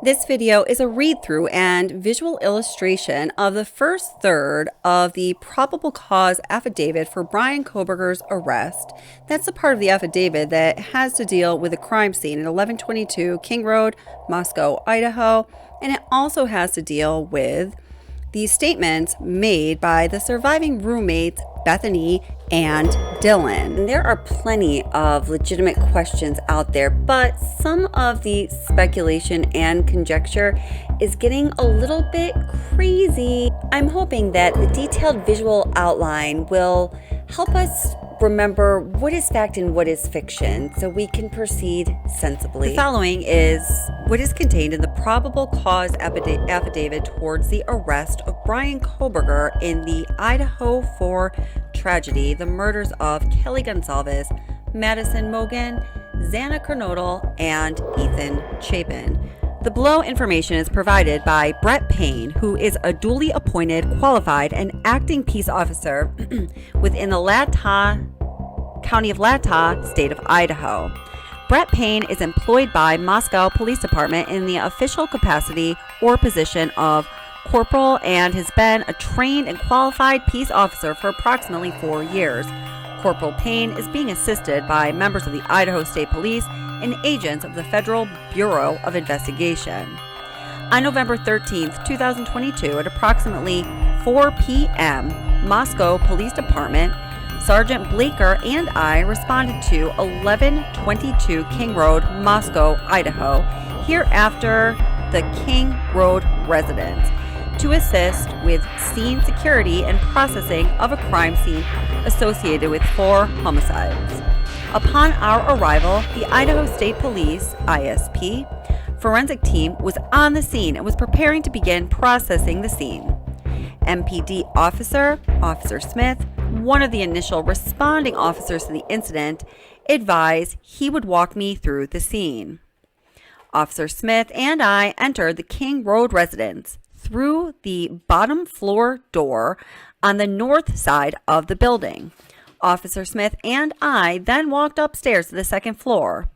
This video is a read-through and visual illustration of the first third of the probable cause affidavit for Bryan Kohberger's arrest. That's the part of the affidavit that has to deal with a crime scene at 1122 King Road, Moscow, Idaho, and it also has to deal with the statements made by the surviving roommates, Bethany and Dylan. And there are plenty of legitimate questions out there, but some of the speculation and conjecture is getting a little bit crazy. I'm hoping that the detailed visual outline will help us remember what is fact and what is fiction so we can proceed sensibly. The following is what is contained in the probable cause affidavit towards the arrest of Bryan Kohberger in the Idaho 4 tragedy, the murders of Kelly Gonsalves, Madison Mogen, Xana Kernodle, and Ethan Chapin. The below information is provided by Brett Payne, who is a duly appointed, qualified, and acting peace officer within the County of Latah, state of Idaho. Brett Payne is employed by Moscow Police Department in the official capacity or position of corporal and has been a trained and qualified peace officer for approximately 4 years. Corporal Payne is being assisted by members of the Idaho State Police and agents of the Federal Bureau of Investigation. On November 13th, 2022, at approximately 4 p.m., Moscow Police Department, Sergeant Blaker and I responded to 1122 King Road, Moscow, Idaho, hereafter the King Road residence, to assist with scene security and processing of a crime scene associated with 4 homicides. Upon our arrival, the Idaho State Police, ISP, forensic team was on the scene and was preparing to begin processing the scene. MPD Officer Smith, one of the initial responding officers to the incident, advised he would walk me through the scene. Officer Smith and I entered the King Road residence through the bottom floor door on the north side of the building. Officer Smith and I then walked upstairs to the second floor.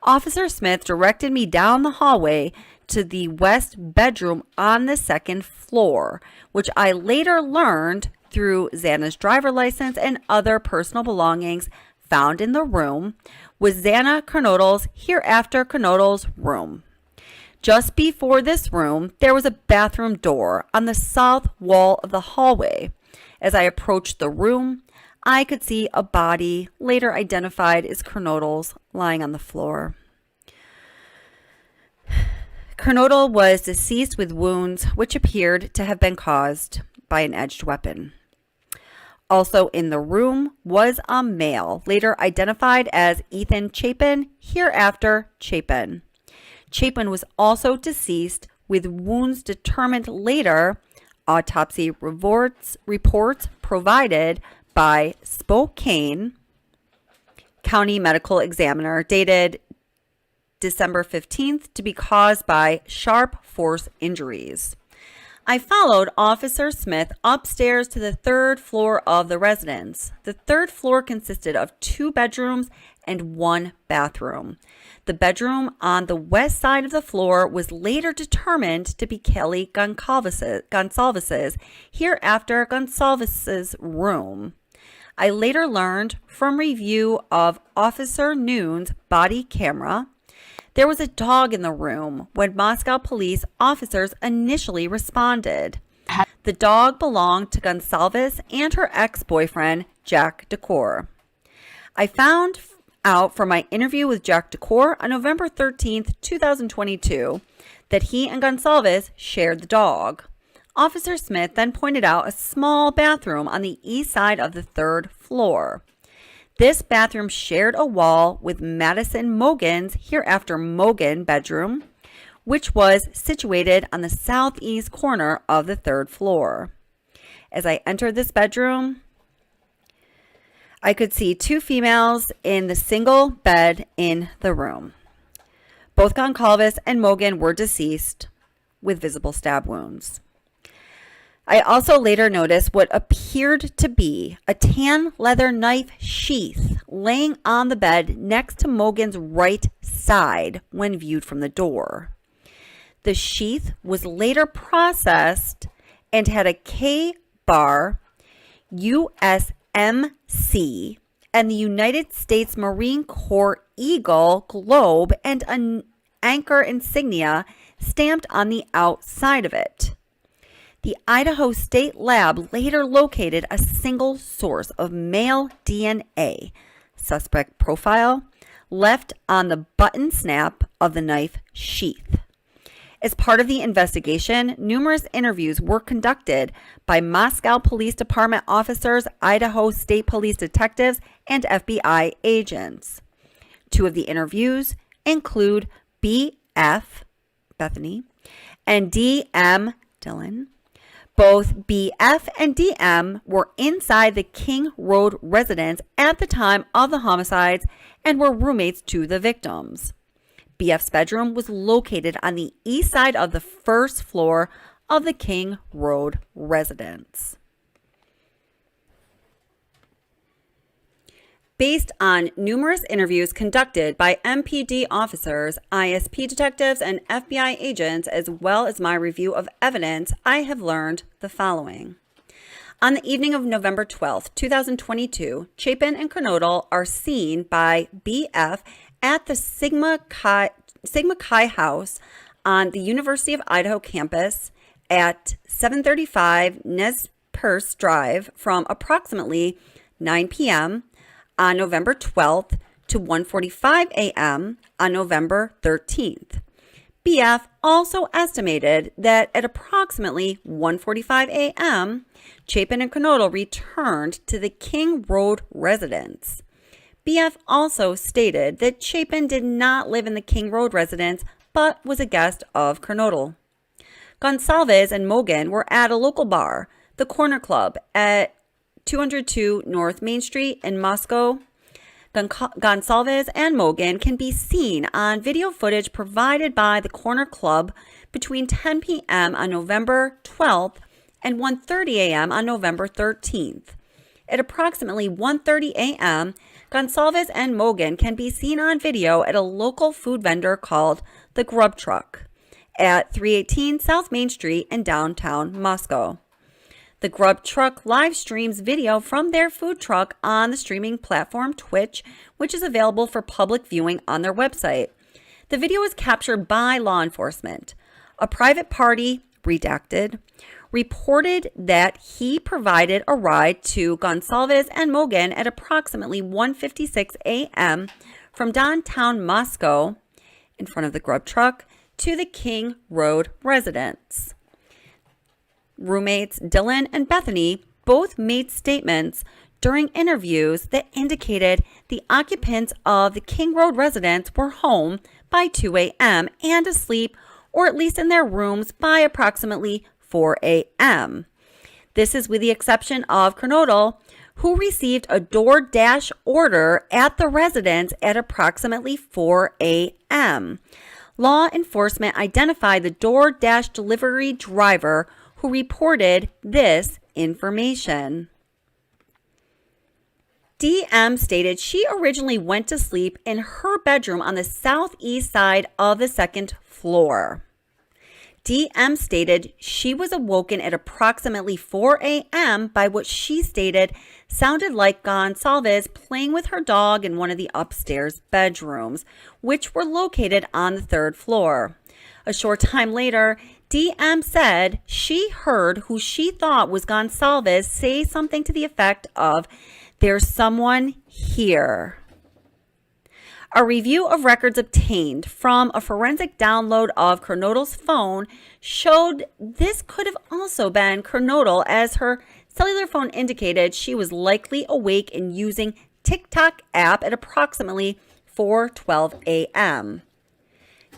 Officer Smith directed me down the hallway to the west bedroom on the second floor, which I later learned through Xana's driver license and other personal belongings found in the room was Xana Kernodle's, hereafter Kernodle's, room. Just before this room, there was a bathroom door on the south wall of the hallway. As I approached the room, I could see a body, later identified as Kernodle's, lying on the floor. Kernodle was deceased with wounds which appeared to have been caused by an edged weapon. Also in the room was a male, later identified as Ethan Chapin, hereafter Chapin. Chapin was also deceased with wounds determined later, autopsy reports provided by Spokane County Medical Examiner, dated December 15th, to be caused by sharp force injuries. I followed Officer Smith upstairs to the third floor of the residence. The third floor consisted of 2 bedrooms and 1 bathroom. The bedroom on the west side of the floor was later determined to be Kelly Gonsalves's, hereafter Gonsalves's, room. I later learned from review of Officer Noon's body camera there was a dog in the room when Moscow police officers initially responded. The dog belonged to Gonsalves and her ex-boyfriend, Jack Decor. I found out from my interview with Jack Decor on November 13th, 2022, that he and Gonsalves shared the dog. Officer Smith then pointed out a small bathroom on the east side of the third floor. This bathroom shared a wall with Madison Mogen's, hereafter Mogen, bedroom, which was situated on the southeast corner of the third floor. As I entered this bedroom, I could see 2 females in the single bed in the room. Both Gonsalves and Mogen were deceased with visible stab wounds. I also later noticed what appeared to be a tan leather knife sheath laying on the bed next to Mogen's right side when viewed from the door. The sheath was later processed and had a K-bar, USMC, and the United States Marine Corps Eagle globe and an anchor insignia stamped on the outside of it. The Idaho State Lab later located a single source of male DNA, suspect profile, left on the button snap of the knife sheath. As part of the investigation, numerous interviews were conducted by Moscow Police Department officers, Idaho State Police detectives, and FBI agents. Two of the interviews include BF, Bethany, and DM, Dylan. Both BF and DM were inside the King Road residence at the time of the homicides and were roommates to the victims. BF's bedroom was located on the east side of the first floor of the King Road residence. Based on numerous interviews conducted by MPD officers, ISP detectives, and FBI agents, as well as my review of evidence, I have learned the following. On the evening of November 12, 2022, Chapin and Kernodle are seen by BF at the Sigma Chi House on the University of Idaho campus at 735 Nez Perce Drive from approximately 9 p.m. on November 12th to 1:45 a.m. on November 13th. BF also estimated that at approximately 1:45 a.m., Chapin and Kernodle returned to the King Road residence. BF also stated that Chapin did not live in the King Road residence, but was a guest of Kernodle. Gonsalves and Mogan were at a local bar, the Corner Club, at 202 North Main Street in Moscow. Gonsalves and Mogan can be seen on video footage provided by the Corner Club between 10 p.m. on November 12th and 1:30 a.m. on November 13th. At approximately 1:30 a.m., Gonsalves and Mogan can be seen on video at a local food vendor called The Grub Truck at 318 South Main Street in downtown Moscow. The Grub Truck live streams video from their food truck on the streaming platform Twitch, which is available for public viewing on their website. The video is captured by law enforcement. A private party, redacted, reported that he provided a ride to Gonsalves and Mogan at approximately 1:56 a.m. from downtown Moscow in front of the Grub Truck to the King Road residence. Roommates Dylan and Bethany both made statements during interviews that indicated the occupants of the King Road residence were home by 2 a.m. and asleep, or at least in their rooms, by approximately 4 a.m. This is with the exception of Kernodle, who received a DoorDash order at the residence at approximately 4 a.m. Law enforcement identified the DoorDash delivery driver who reported this information. DM stated she originally went to sleep in her bedroom on the southeast side of the second floor. DM stated she was awoken at approximately 4 a.m. by what she stated sounded like Gonsalves playing with her dog in one of the upstairs bedrooms, which were located on the third floor. A short time later, DM said she heard who she thought was Gonsalves say something to the effect of, "There's someone here." A review of records obtained from a forensic download of Kernodle's phone showed this could have also been Kernodle, as her cellular phone indicated she was likely awake and using TikTok app at approximately 4:12 a.m.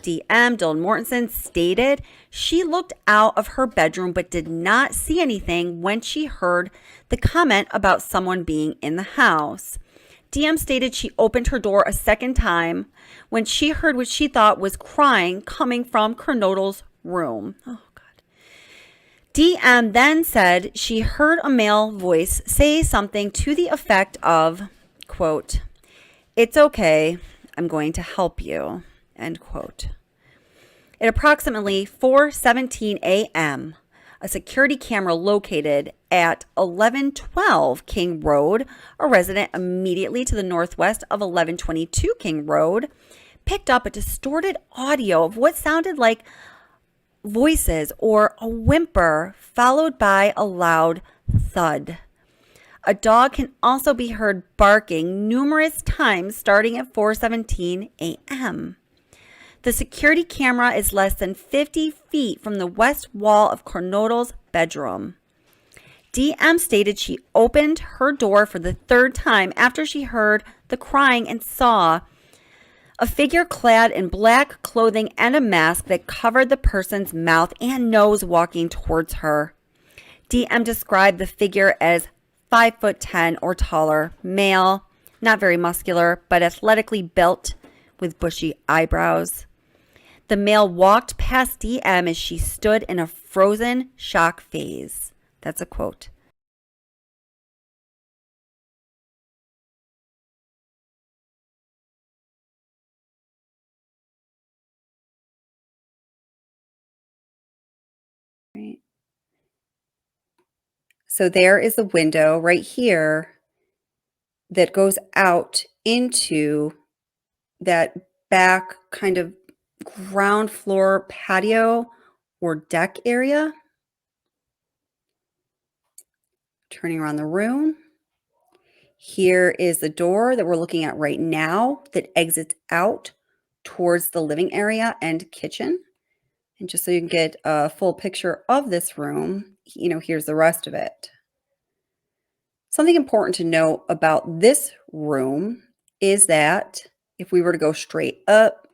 DM Dylan Mortensen stated she looked out of her bedroom but did not see anything when she heard the comment about someone being in the house. DM stated she opened her door a second time when she heard what she thought was crying coming from Kernodle's room. Oh, God. DM then said she heard a male voice say something to the effect of, quote, "It's okay, I'm going to help you," end quote. At approximately 4:17 a.m., a security camera located at 1112 King Road, a resident immediately to the northwest of 1122 King Road, picked up a distorted audio of what sounded like voices or a whimper followed by a loud thud. A dog can also be heard barking numerous times starting at 4:17 a.m. The security camera is less than 50 feet from the west wall of Coronel's bedroom. DM stated she opened her door for the third time after she heard the crying and saw a figure clad in black clothing and a mask that covered the person's mouth and nose walking towards her. DM described the figure as 5'10" or taller, male, not very muscular, but athletically built with bushy eyebrows. The male walked past DM as she stood in a frozen shock phase. That's a quote. Right. So there is the window right here that goes out into that back kind of ground floor patio or deck area. Turning around the room. Here is the door that we're looking at right now that exits out towards the living area and kitchen. And just so you can get a full picture of this room, here's the rest of it. Something important to note about this room is that if we were to go straight up,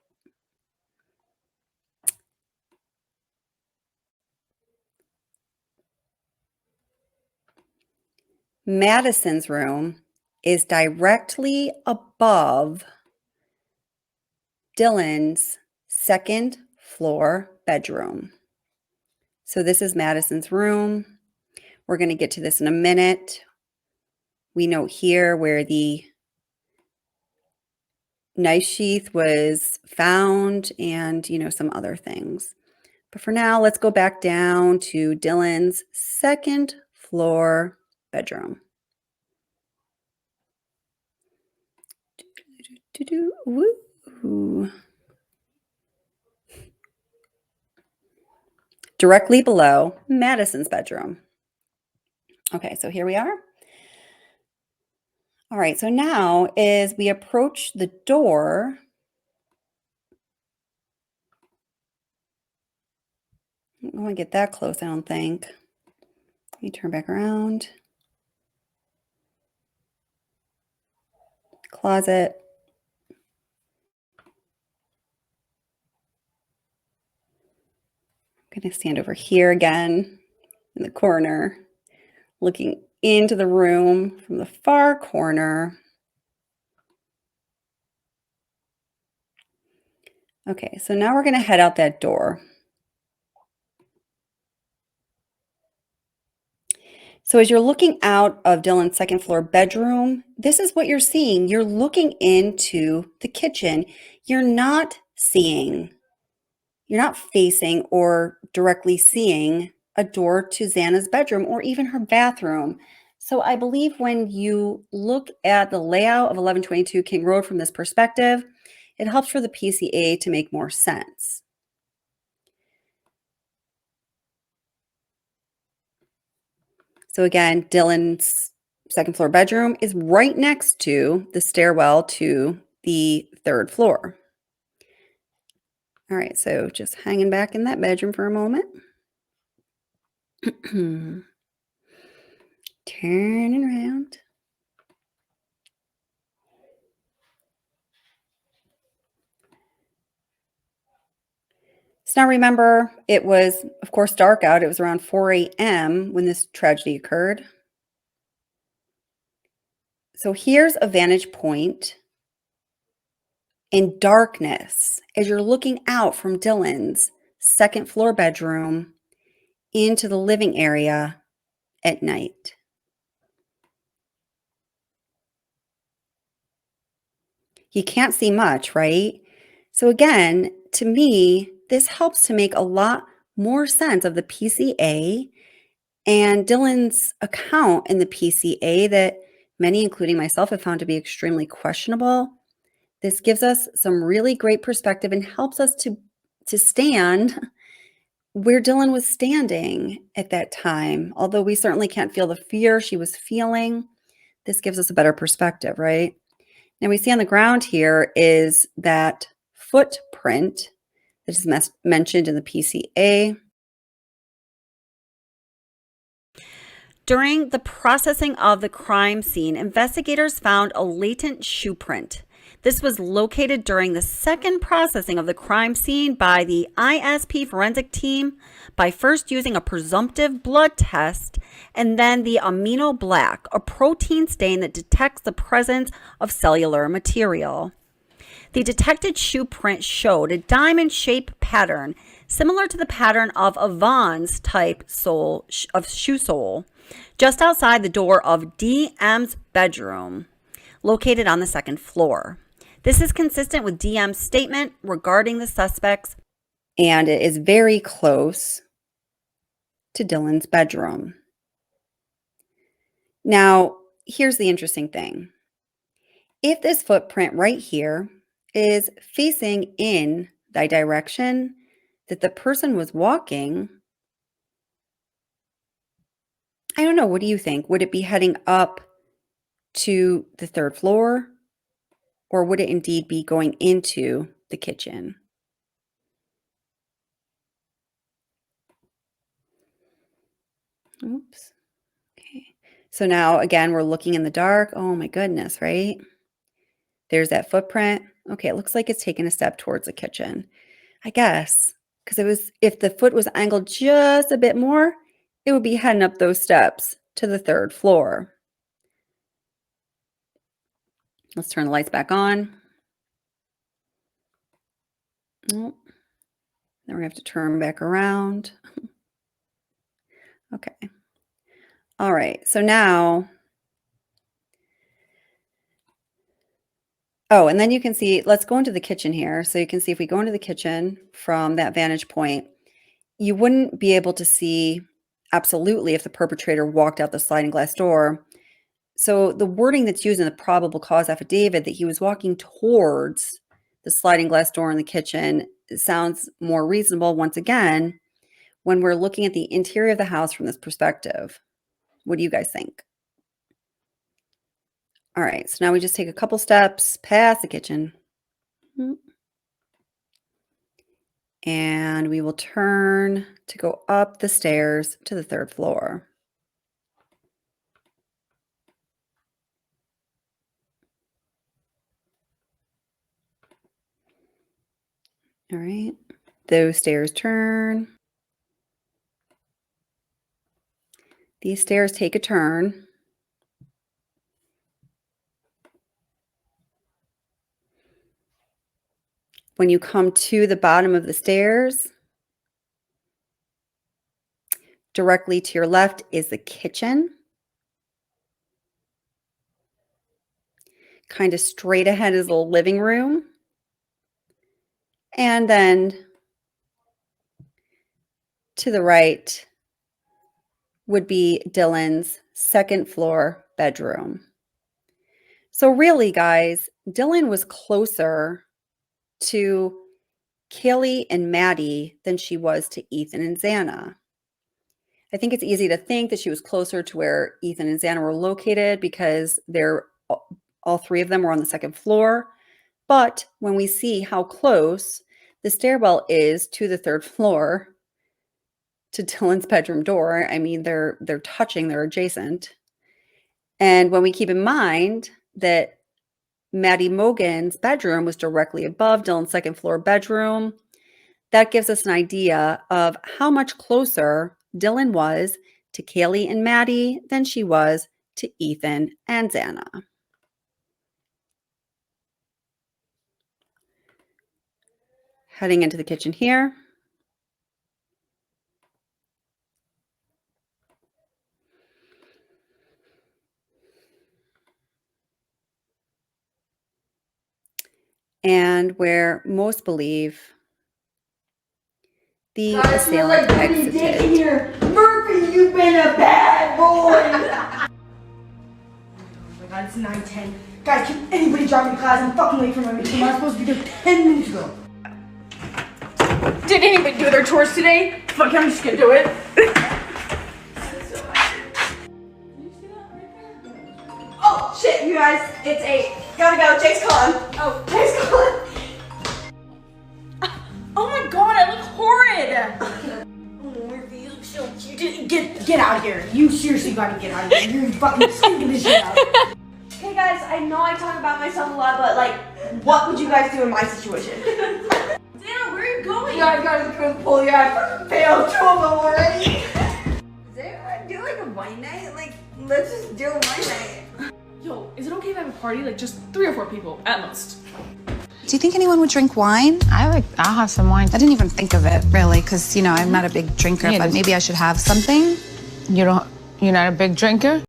Madison's room is directly above Dylan's second floor bedroom. So this is Madison's room. We're going to get to this in a minute. We note here where the knife sheath was found and, some other things. But for now, let's go back down to Dylan's second floor bedroom. Woo. Directly below Madison's bedroom. Okay, so here we are. All right, so now as we approach the door, I don't want to get that close, I don't think. Let me turn back around. Closet. I'm going to stand over here again in the corner, looking into the room from the far corner. Okay, so now we're going to head out that door. So as you're looking out of Dylan's second floor bedroom, this is what you're seeing. You're looking into the kitchen. You're not facing or directly seeing a door to Xana's bedroom or even her bathroom. So I believe when you look at the layout of 1122 King Road from this perspective, it helps for the PCA to make more sense. So again, Dylan's second floor bedroom is right next to the stairwell to the third floor. All right, so just hanging back in that bedroom for a moment. Turning around. So now remember, it was, of course, dark out. It was around 4 a.m. when this tragedy occurred. So here's a vantage point in darkness as you're looking out from Dylan's second floor bedroom into the living area at night. You can't see much, right? So again, to me, this helps to make a lot more sense of the PCA and Dylan's account in the PCA that many, including myself, have found to be extremely questionable. This gives us some really great perspective and helps us to stand where Dylan was standing at that time. Although we certainly can't feel the fear she was feeling, this gives us a better perspective, right? Now we see on the ground here is that footprint that is mentioned in the PCA. During the processing of the crime scene, investigators found a latent shoe print. This was located during the second processing of the crime scene by the ISP forensic team by first using a presumptive blood test and then the amino black, a protein stain that detects the presence of cellular material. The detected shoe print showed a diamond-shaped pattern similar to the pattern of a Vons type shoe sole just outside the door of DM's bedroom, located on the second floor. This is consistent with DM's statement regarding the suspects, and it is very close to Dylan's bedroom. Now, here's the interesting thing. If this footprint right here is facing in the direction that the person was walking, I don't know, what do you think? Would it be heading up to the third floor, or would it indeed be going into the kitchen? Oops. Okay. So now again, we're looking in the dark. Oh my goodness, right? There's that footprint. Okay, it looks like it's taking a step towards the kitchen. I guess, because if the foot was angled just a bit more, it would be heading up those steps to the third floor. Let's turn the lights back on. Oh, then we're going to have to turn back around. Okay. All right. So now, oh, and then you can see, let's go into the kitchen here. So you can see if we go into the kitchen from that vantage point, you wouldn't be able to see absolutely if the perpetrator walked out the sliding glass door. So the wording that's used in the probable cause affidavit that he was walking towards the sliding glass door in the kitchen sounds more reasonable once again when we're looking at the interior of the house from this perspective. What do you guys think? All right, so now we just take a couple steps past the kitchen. And we will turn to go up the stairs to the third floor. All right, those stairs turn. These stairs take a turn. When you come to the bottom of the stairs, directly to your left is the kitchen. Kind of straight ahead is the living room. And then to the right would be Dylan's second floor bedroom. So really, guys, Dylan was closer to Kaylee and Maddie than she was to Ethan and Xana. I think it's easy to think that she was closer to where Ethan and Xana were located because all three of them were on the second floor. But when we see how close the stairwell is to the third floor, to Dylan's bedroom door, I mean, they're touching, they're adjacent. And when we keep in mind that Maddie Mogan's bedroom was directly above Dylan's second floor bedroom, that gives us an idea of how much closer Dylan was to Kaylee and Maddie than she was to Ethan and Xana. Heading into the kitchen here. And where most believe The assailant exited. Here. Murphy, you've been a bad boy. Oh my god, it's 9:10. Guys, can anybody drop me to class? I'm fucking late for my meeting. I was supposed to be there 10 minutes ago. Did anybody do their chores today? Fuck, I'm just gonna do it. Oh shit, you guys, it's 8. Gotta go, Jake's calling. Oh, Jake's calling. Oh my god, I look horrid. Oh, Murphy, you look so cute. Get out of here. You seriously gotta get out of here. You're fucking stinking this shit out. Okay guys, I know I talk about myself a lot, but like, what would you guys do in my situation? Dana, where are you going? Yeah, I gotta go to the pool. Yeah, I fucking failed 2 of them already. Does everyone do like a wine night? Like, let's just do a wine night. Yo, is it okay if I have a party? Like just 3 or 4 people at most. Do you think anyone would drink wine? I'll have some wine. I didn't even think of it, really, because, you know, I'm not a big drinker, Yeah, but maybe I should have something. You're not a big drinker?